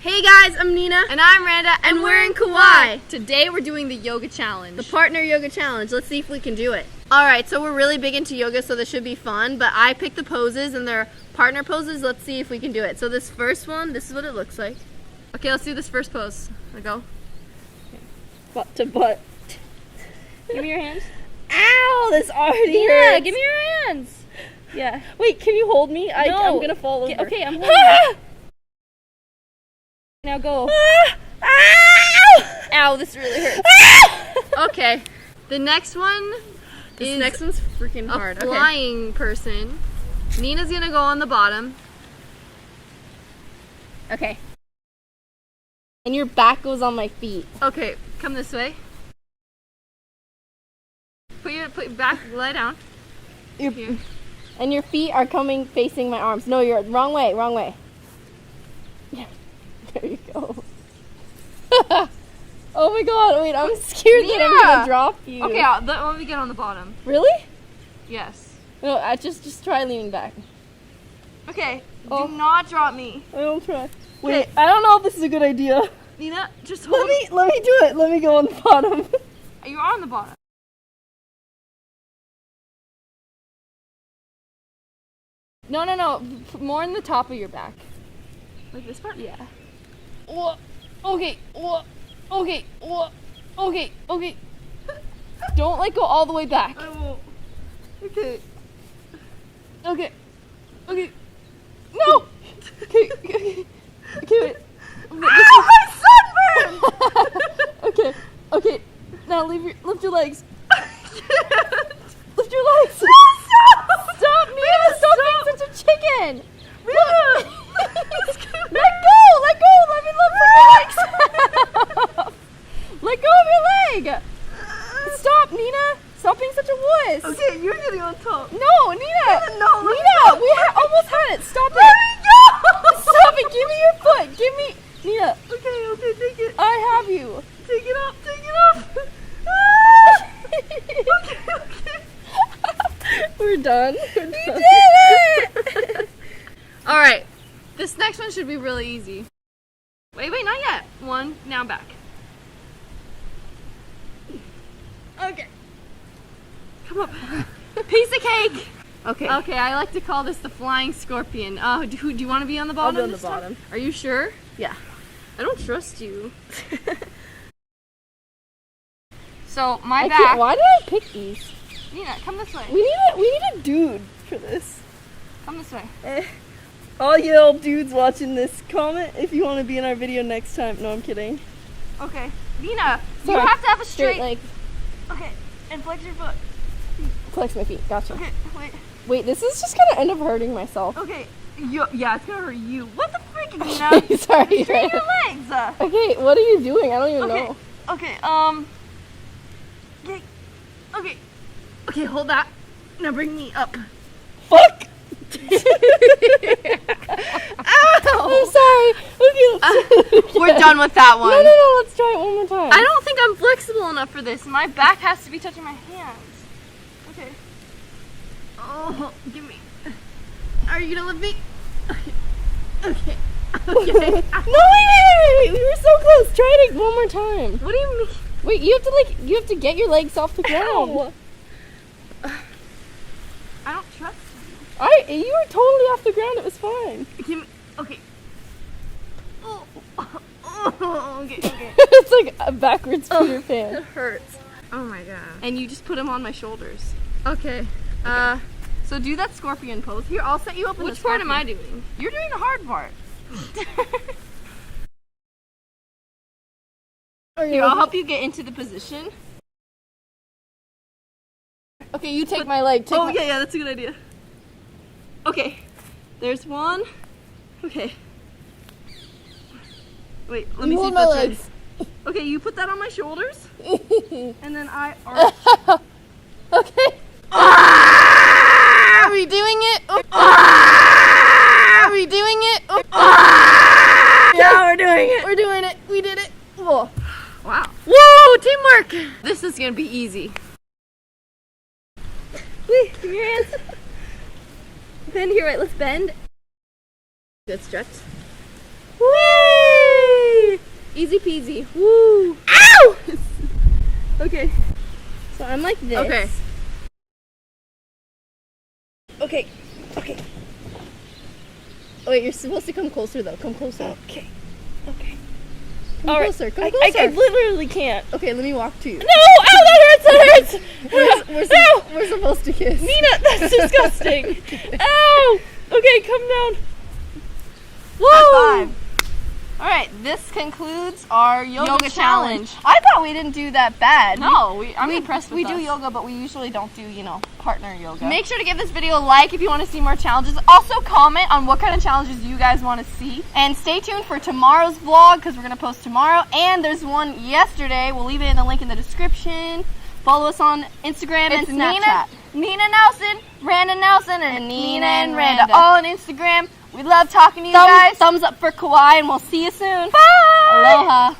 Hey guys, I'm Nina. And I'm Randa, and we're in Kauai. Today we're doing the yoga challenge. The partner yoga challenge. Let's see if we can do it. Alright, so we're really big into yoga, so this should be fun, but I picked the poses and they're partner poses. Let's see if we can do it. So this first one, this is what it looks like. Okay, let's do this first pose. I'll go. Okay. Butt to butt. Give me your hands. Ow, this already hurts. Yeah, give me your hands. Yeah. Wait, can you hold me? I'm gonna fall over. Okay, I'm holding you. Now go. Ow, this really hurts. Okay, the next one This next one's freaking hard. a flying person. Nina's gonna go on the bottom. Okay. And your back goes on my feet. Okay, come this way. Put your back, lie down. Here. And your feet are coming facing my arms. No, you're wrong way, wrong way. Yeah. There you go. Oh my god, wait, I'm scared that I'm gonna drop you. Okay, let me get on the bottom. Really? Yes. No, just try leaning back. Okay, do not drop me. I don't try. Wait, I don't know if this is a good idea. Nina, just hold Let me do it. Let me go on the bottom. You're on the bottom. No. More in the top of your back. Like this part? Yeah. Okay. Okay. Don't let go all the way back. I won't. Okay. Okay. No! Okay, wait. Ow, my sunburn! Okay. Now lift your legs. Lift your legs. Stop, Mia! Stop being such a chicken! Mia! Let go! Let me lift your legs! Let go of your leg! Stop, Nina! Stop being such a wuss! Okay, you're getting on top. No, Nina! No, Nina! We almost had it! Stop Let it! me go! Stop it! Give me your foot! Give me... Nina! Okay, take it. I have you! Take it up! Okay. We're done. We did it! Alright, this next one should be really easy. Wait, not yet. One, now back. Okay. Come up. Piece of cake! Okay, I like to call this the flying scorpion. Do you want to be on the bottom? I'll be on the bottom. Are you sure? Yeah. I don't trust you. So, my back... Why did I pick these? Nina, come this way. We need a dude for this. Come this way. All you old dudes watching this, comment if you want to be in our video next time. No, I'm kidding. Okay. Nina, Sorry. you have to have a straight leg. Okay, and flex your foot. Flex my feet. Gotcha. Okay, wait. Wait, this is just gonna end up hurting myself. Okay. Yeah, it's gonna hurt you. What the frick, Nina? Sorry. Straighten your legs. Okay, what are you doing? I don't even know. Okay, Okay, hold that. Now bring me up. Fuck! Ow! I'm sorry. Okay, we're done with that one. No, let's try it one more time. I don't think I'm flexible enough for this. My back has to be touching my hands. Okay. Oh, give me. Are you gonna lift me? Okay. No, wait. We were so close. Try it one more time. What do you mean? Wait, you have to get your legs off the ground. Ow. I don't trust you. You were totally off the ground. It was fine. Give me. Okay. Oh. Okay. It's like a backwards Peter Pan. It hurts. Oh my god. And you just put them on my shoulders. Okay. So do that scorpion pose. Here, I'll set you up in the Which part am I scorpion. doing? You're doing the hard part. Here, I'll help you get into the position. Okay, you take my leg. Yeah, that's a good idea. Okay, there's one. Okay. Wait, let me see if my that's legs. right. Okay, you put that on my shoulders, and then I. Okay. Are we doing it? Are we doing it? Yeah, we're doing it. We're doing it. We did it. Whoa. Wow. Whoa, teamwork. This is gonna be easy. Wait, give me your hands. Bend here, right? Let's bend. Good stretch. Whee! Easy peasy. Woo! Ow! Okay. So I'm like this. Okay. Okay. Okay. Oh, wait, you're supposed to come closer though. Come closer. Okay. Okay. Come All right. closer. Come I closer. literally can't. Okay, let me walk to you. No! Ow! That hurts! That hurts! No! We're supposed to kiss. Nina, that's disgusting. Ow! Okay, come down. Woo! High five. All right, this concludes our yoga challenge. I thought we didn't do that bad. No, I'm impressed with We us. do yoga, but we usually don't do, partner yoga. Make sure to give this video a like if you want to see more challenges. Also comment on what kind of challenges you guys want to see. And stay tuned for tomorrow's vlog because we're going to post tomorrow. And there's one yesterday. We'll leave it in the link in the description. Follow us on Instagram and Snapchat. Nina Nelson, Brandon Nelson, and Nina and Randa. All on Instagram. We love talking to you Thumbs- guys. Thumbs up for Kauai, and we'll see you soon. Bye! Aloha.